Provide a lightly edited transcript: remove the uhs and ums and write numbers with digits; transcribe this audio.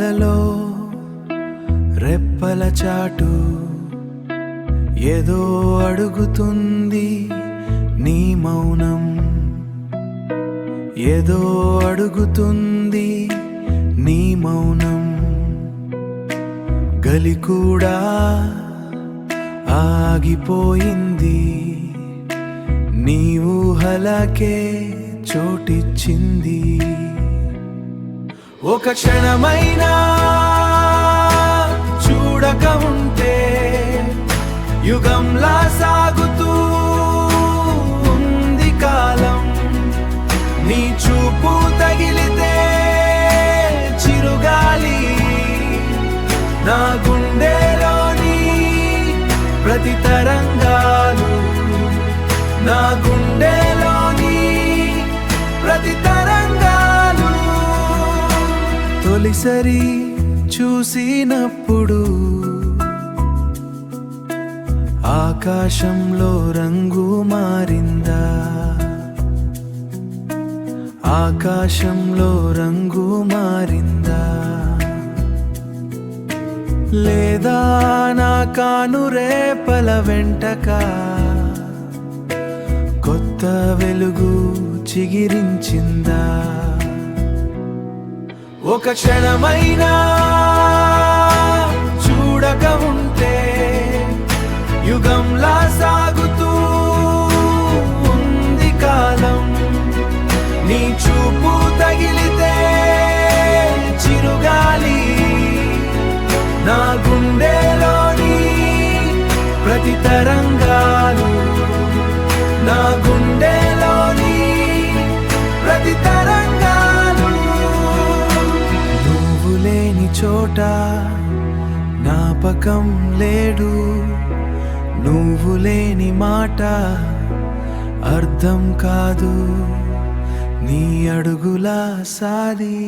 కళ్ళలో రెప్పల చాటు ఏదో అడుగుతుంది నీ మౌనం, ఏదో అడుగుతుంది నీ మౌనం. గలి కూడా ఆగిపోయింది, నీ ఊహలకే చోటిచ్చింది. ఒక క్షణమైనా చూడక ఉంటే యుగంలా సాగుతూ ఉంది కాలం. నీ చూపు తగిలితే చిరుగాలి నా గుండెలోని ప్రతి తరంగాలు, నా గుండెలోని ప్రతి తరంగాలు. తొలిసరి చూసినప్పుడు ఆకాశంలో రంగు మారిందా, ఆకాశంలో రంగు మారిందా? లేదా నా కానురేపల వెంటక కొత్త వెలుగు చిగిరించిందా? ఒక క్షణమైనా చూడక ఉంటే యుగంలా సాగుతూ ఉంది కాలం. నీ చూపు తగిలితే చిరుగాలి నా గుండెలోని ప్రతి తరంగాలు, నా గుండెలోని ప్రతి తరంగాలు. నువ్వు లేని చోట జ్ఞాపకం లేడు, నువ్వు లేని మాట అర్థం కాదు, నీ అడుగుల సారి.